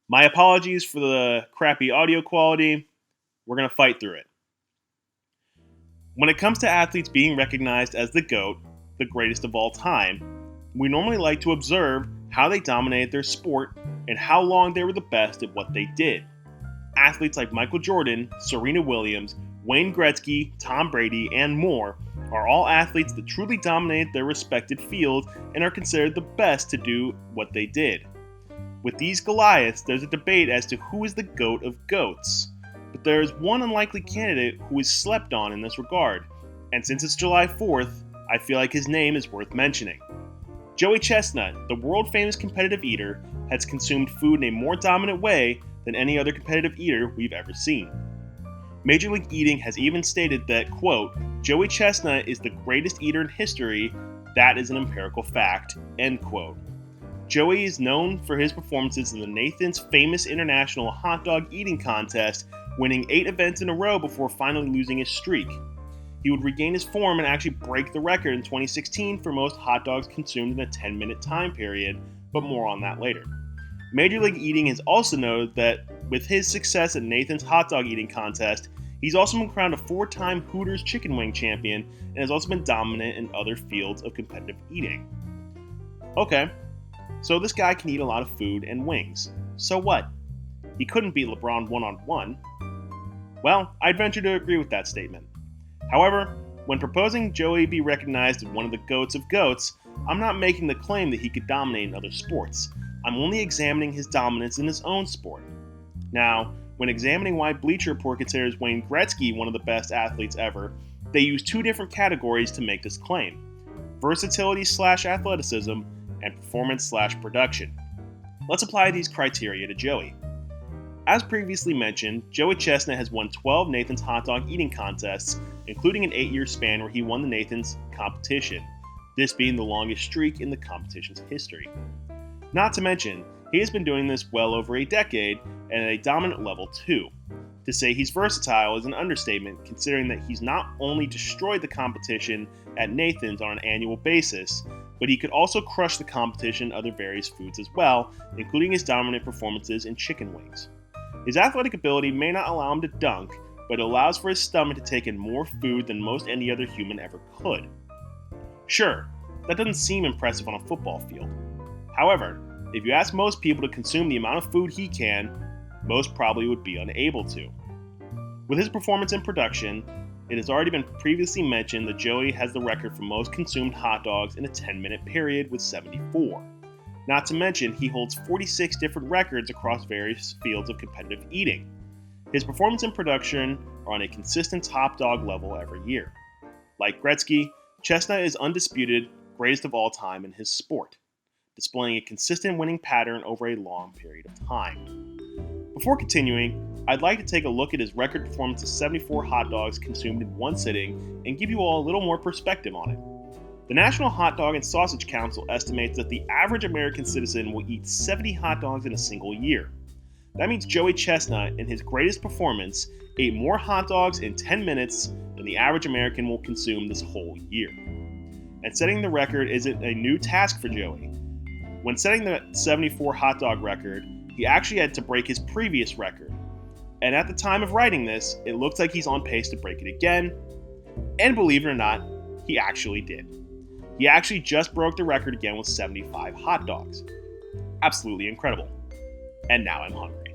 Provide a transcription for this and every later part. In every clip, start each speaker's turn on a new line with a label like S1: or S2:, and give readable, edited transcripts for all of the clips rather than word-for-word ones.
S1: My apologies for the crappy audio quality. We're going to fight through it. When it comes to athletes being recognized as the GOAT, the greatest of all time, we normally like to observe how they dominated their sport and how long they were the best at what they did. Athletes like Michael Jordan, Serena Williams, Wayne Gretzky, Tom Brady, and more are all athletes that truly dominated their respected field and are considered the best to do what they did. With these Goliaths, there's a debate as to who is the GOAT of GOATs. But there is one unlikely candidate who is slept on in this regard, and since it's July 4th, I feel like his name is worth mentioning. Joey Chestnut, the world-famous competitive eater, has consumed food in a more dominant way than any other competitive eater we've ever seen. Major League Eating has even stated that, quote, Joey Chestnut is the greatest eater in history. That is an empirical fact, end quote. Joey is known for his performances in the Nathan's famous international hot dog eating contest, winning 8 events in a row before finally losing his streak. He would regain his form and actually break the record in 2016 for most hot dogs consumed in a 10-minute time period, but more on that later. Major League Eating has also noted that with his success at Nathan's hot dog eating contest, he's also been crowned a 4-time Hooters chicken wing champion and has also been dominant in other fields of competitive eating. Okay, so this guy can eat a lot of food and wings. So what? He couldn't beat LeBron one-on-one. Well, I'd venture to agree with that statement. However, when proposing Joey be recognized as one of the GOATs of GOATs, I'm not making the claim that he could dominate in other sports. I'm only examining his dominance in his own sport. Now, when examining why Bleacher Report considers Wayne Gretzky one of the best athletes ever, they use 2 different categories to make this claim: versatility/athleticism and performance/production. Let's apply these criteria to Joey. As previously mentioned, Joey Chestnut has won 12 Nathan's hot dog eating contests, including an 8-year span where he won the Nathan's competition, this being the longest streak in the competition's history. Not to mention, he has been doing this well over a decade and at a dominant level too. To say he's versatile is an understatement, considering that he's not only destroyed the competition at Nathan's on an annual basis, but he could also crush the competition in other various foods as well, including his dominant performances in chicken wings. His athletic ability may not allow him to dunk, but it allows for his stomach to take in more food than most any other human ever could. Sure, that doesn't seem impressive on a football field. However, if you ask most people to consume the amount of food he can, most probably would be unable to. With his performance in production, it has already been previously mentioned that Joey has the record for most consumed hot dogs in a 10-minute period with 74. Not to mention, he holds 46 different records across various fields of competitive eating. His performance and production are on a consistent top dog level every year. Like Gretzky, Chestnut is undisputed greatest of all time in his sport, displaying a consistent winning pattern over a long period of time. Before continuing, I'd like to take a look at his record performance of 74 hot dogs consumed in one sitting and give you all a little more perspective on it. The National Hot Dog and Sausage Council estimates that the average American citizen will eat 70 hot dogs in a single year. That means Joey Chestnut, in his greatest performance, ate more hot dogs in 10 minutes than the average American will consume this whole year. And setting the record isn't a new task for Joey. When setting the 74 hot dog record, he actually had to break his previous record. And at the time of writing this, it looks like he's on pace to break it again. And believe it or not, he actually did. He actually just broke the record again with 75 hot dogs. Absolutely incredible. And now I'm hungry.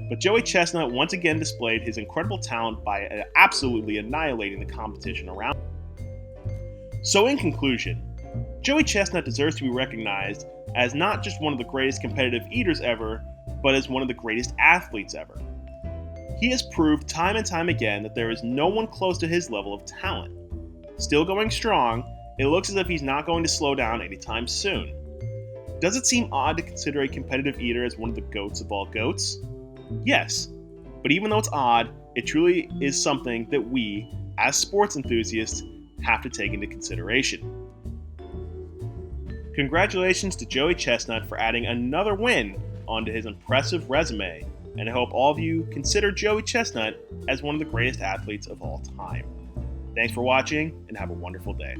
S1: But Joey Chestnut once again displayed his incredible talent by absolutely annihilating the competition around him. So in conclusion, Joey Chestnut deserves to be recognized as not just one of the greatest competitive eaters ever, but as one of the greatest athletes ever. He has proved time and time again that there is no one close to his level of talent. Still going strong, it looks as if he's not going to slow down anytime soon. Does it seem odd to consider a competitive eater as one of the GOATs of all GOATs? Yes, but even though it's odd, it truly is something that we, as sports enthusiasts, have to take into consideration. Congratulations to Joey Chestnut for adding another win onto his impressive resume, and I hope all of you consider Joey Chestnut as one of the greatest athletes of all time. Thanks for watching, and have a wonderful day.